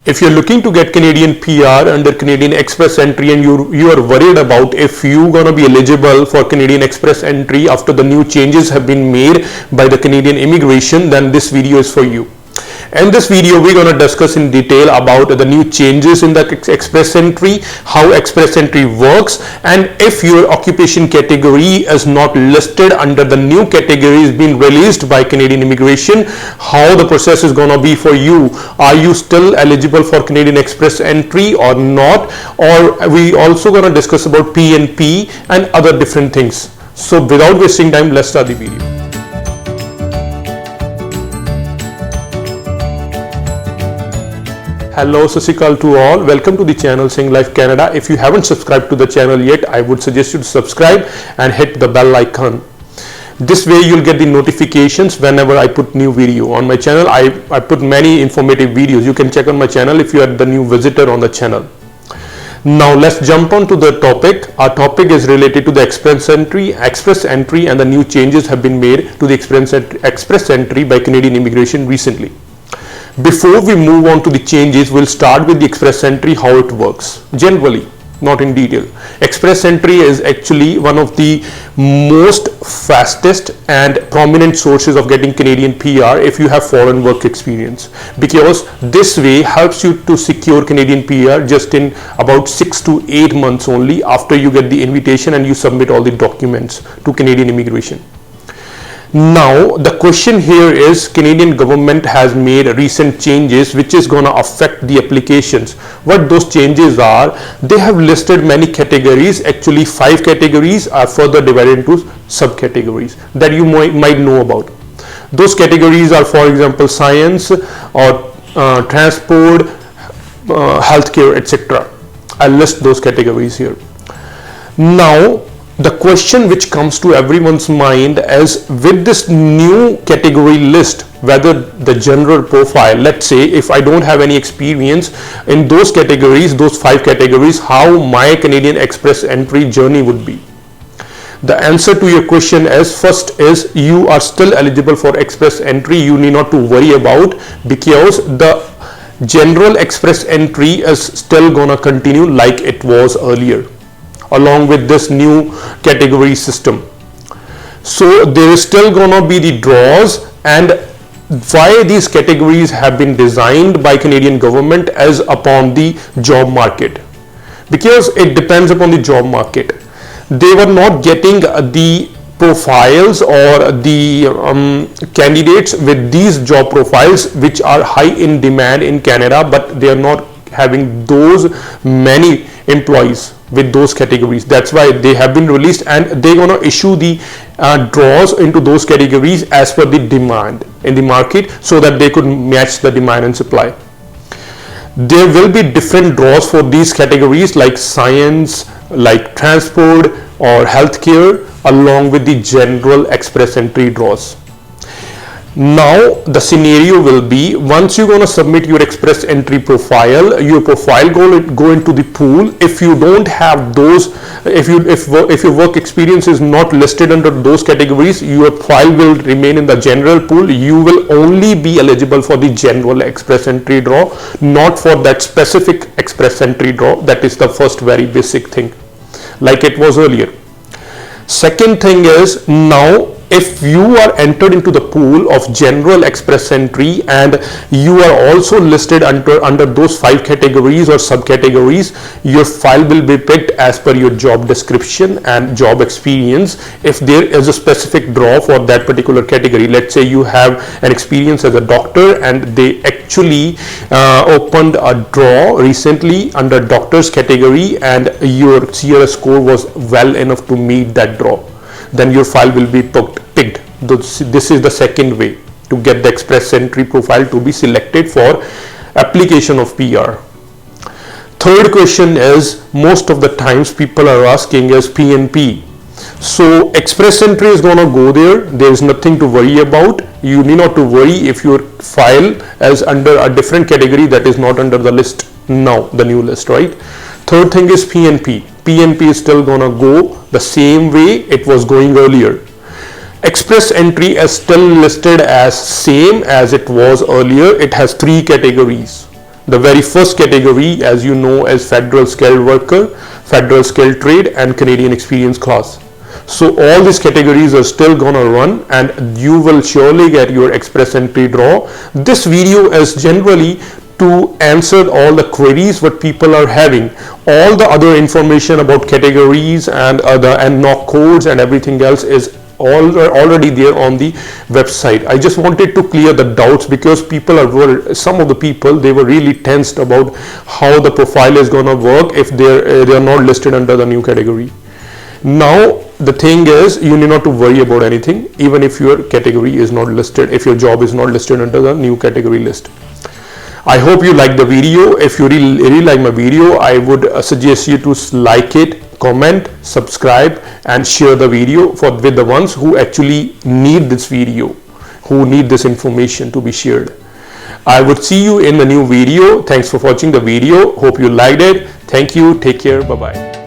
If you're looking to get Canadian PR under Canadian Express Entry and you are worried about if you're gonna be eligible for Canadian Express Entry after the new changes have been made by the Canadian immigration, then this video is for you. In this video, we're going to discuss in detail about the new changes in the Express Entry, how Express Entry works, and if your occupation category is not listed under the new categories being released by Canadian immigration, how the process is going to be for you. Are you still eligible for Canadian Express Entry or not? Or we also going to discuss about PNP and other different things. So without wasting time, let's start the video. Hello, Sasikal to all. Welcome to the channel Sing Life Canada. If you haven't subscribed to the channel yet, I would suggest you to subscribe and hit the bell icon. This way you'll get the notifications whenever I put new video on my channel. I put many informative videos. You can check on my channel if you are the new visitor on the channel. Now let's jump on to the topic. Our topic is related to the Express Entry and the new changes have been made to the Express Entry by Canadian immigration recently. Before we move on to the changes, we'll start with the Express Entry, how it works. Generally, not in detail. Express Entry is actually one of the most fastest and prominent sources of getting Canadian PR if you have foreign work experience, because this way helps you to secure Canadian PR just in about 6 to 8 months only after you get the invitation and you submit all the documents to Canadian immigration. Now the question here is, Canadian government has made recent changes which is going to affect the applications. What those changes are, they have listed many categories. Actually 5 categories are further divided into subcategories that you might know about. Those categories are, for example, science or transport, healthcare, etc. I'll list those categories here. Now the question which comes to everyone's mind is, with this new category list, whether the general profile, let's say if I don't have any experience in those categories, those 5 categories, how my Canadian Express Entry journey would be. The answer to your question is, first is, you are still eligible for Express Entry. You need not to worry about, because the general Express Entry is still gonna continue like it was earlier, along with this new category system. So there is still gonna be the draws, and why these categories have been designed by Canadian government as upon the job market, because it depends upon the job market. They were not getting the profiles or the candidates with these job profiles which are high in demand in Canada, but they are not having those many employees with those categories. That's why they have been released, and they're going to issue the draws into those categories as per the demand in the market, so that they could match the demand and supply. There will be different draws for these categories like science, like transport or healthcare, along with the general Express Entry draws. Now the scenario will be, once you're going to submit your Express Entry profile, your profile go into the pool. If you don't have those, if your work experience is not listed under those categories, your file will remain in the general pool. You will only be eligible for the general Express Entry draw, not for that specific Express Entry draw. That is the first very basic thing, like it was earlier. Second thing is, now if you are entered into the pool of general Express Entry and you are also listed under those 5 categories or subcategories, your file will be picked as per your job description and job experience. If there is a specific draw for that particular category, let's say you have an experience as a doctor and they actually opened a draw recently under doctors category and your CRS score was well enough to meet that draw, then your file will be picked. This is the second way to get the Express Entry profile to be selected for application of PR. Third question is, most of the times people are asking is PNP. So Express Entry is going to go there. There is nothing to worry about. You need not to worry if your file is under a different category that is not under the list now, the new list, right? Third thing is PNP. PNP is still going to go the same way it was going earlier. Express Entry is still listed as same as it was earlier. It has 3 categories. The very first category, as you know, is federal skilled worker, federal skilled trade, and Canadian experience class. So all these categories are still gonna run, and you will surely get your express entry draw. This video is generally to answer all the queries what people are having. All the other information about categories and other and knock codes and everything else is already there on the website. I just wanted to clear the doubts, because some of the people, they were really tensed about how the profile is gonna work if they are not listed under the new category. Now the thing is, you need not to worry about anything, even if your category is not listed, if your job is not listed under the new category list. I hope you like the video. If you really like my video, I would suggest you to like it, comment, subscribe, and share the video with the ones who actually need this video, who need this information to be shared. I would see you in the new video. Thanks for watching the video. Hope you liked it. Thank you. Take care. Bye-bye.